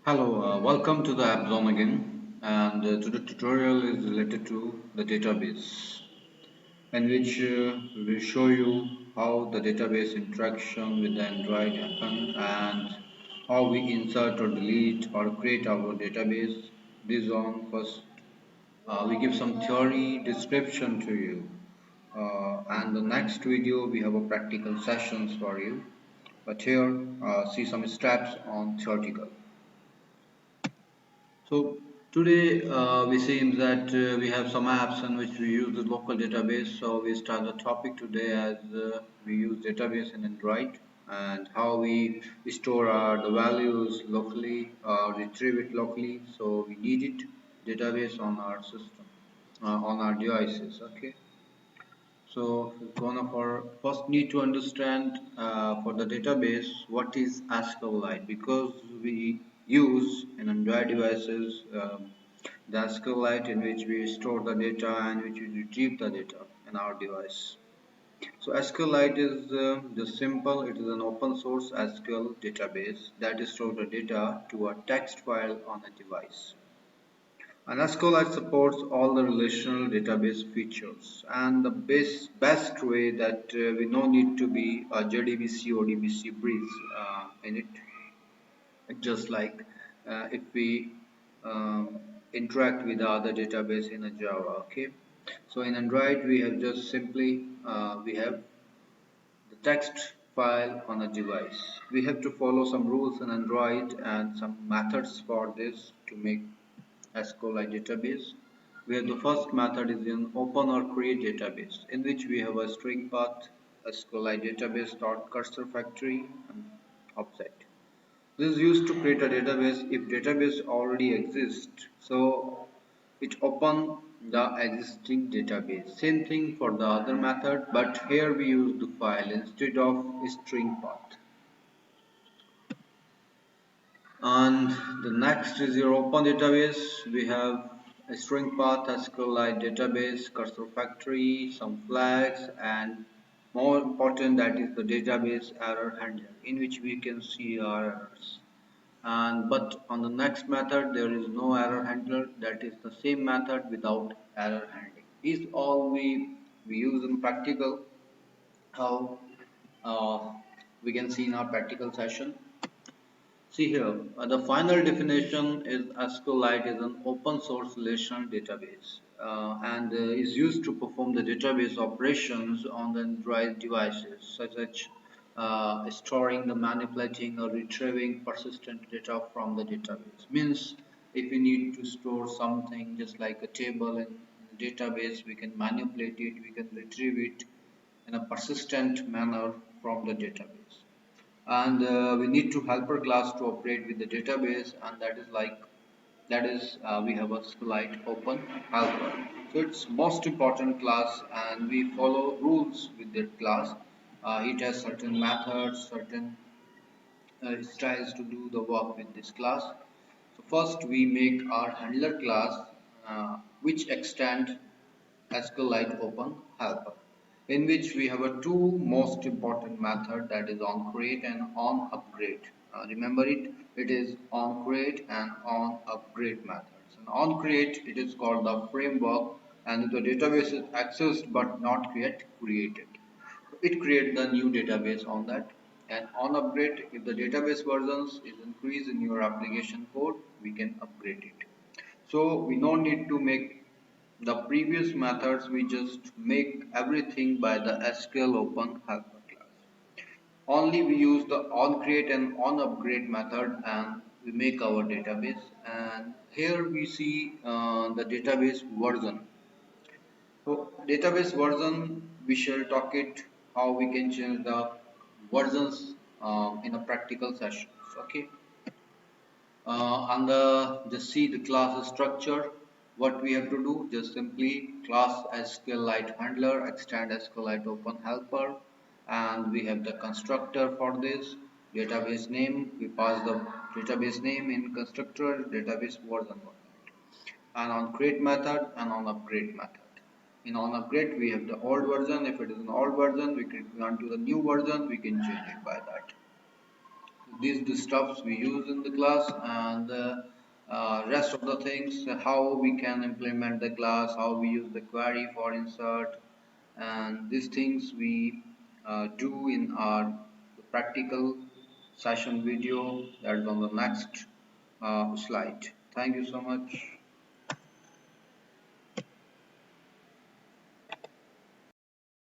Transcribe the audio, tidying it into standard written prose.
Hello, welcome to the app zone again, and today's tutorial is related to the database, in which we will show you how the database interaction with the Android happen and how we insert or delete or create our database. This on first, we give some theory description to you, and the next video we have a practical sessions for you. But here, see some steps on theoretical. So today we see that we have some apps in which we use the local database. So we start the topic today as we use database in Android and how we store the values locally, retrieve it locally. So we need it database on our system, on our devices. Okay. So gonna for first need to understand for the database what is SQLite, because we use in Android devices the SQLite in which we store the data and which we retrieve the data in our device. So SQLite is just simple. It is an open source SQL database that stores the data to a text file on a device. And SQLite supports all the relational database features, and the best way that we no need to be a JDBC or DBC bridge in it. Just like if we interact with the other database in a Java. Okay, so in Android we have just simply we have the text file on a device. We have to follow some rules in Android and some methods for this to make SQLite database, where the first method is in open or create database, in which we have a string path SQLite database dot cursor factory and object. This is used to create a database if database already exists. So it open the existing database. Same thing for the other method, but here we use the file instead of string path. And the next is your open database. We have a string path, SQLite database, cursor factory, some flags, and more important, that is the database error handler, in which we can see our errors. And but on the next method there is no error handler, that is the same method without error handling. These all we use in practical, how uh, we can see in our practical session. See here, the final definition is SQLite is an open source relational database and is used to perform the database operations on the Android devices, such as storing, the manipulating, or retrieving persistent data from the database. Means if we need to store something just like a table in the database, we can manipulate it, we can retrieve it in a persistent manner from the database. And we need to helper class to operate with the database, and that is we have a SQLite open helper. So it's most important class, and we follow rules with that class. It has certain methods, certain styles to do the work with this class. So first we make our handler class, which extend SQLite open helper, in which we have a two most important method, that is on create and on upgrade. Remember it is on create and on upgrade methods. And on create, it is called the framework, and the database is accessed but not yet created. It creates the new database on that. And on upgrade, if the database versions is increased in your application code, we can upgrade it. So we no need to make the previous methods, we just make everything by the SQL open helper class. Only we use the on create and on upgrade method, and we make our database. And here we see the database version. So database version, we shall talk it how we can change the versions in a practical session. Okay. And just see the class structure. What we have to do, just simply class SQLite handler, extend SQLite open helper, and we have the constructor for this. Database name, we pass the database name in constructor, database version, and on create method and on upgrade method. In on upgrade, we have the old version. If it is an old version, we can on to the new version, we can change it by that. these the stuffs we use in the class, and rest of the things, how we can implement the class, how we use the query for insert, and these things we do in our practical session video that is on the next slide. Thank you so much.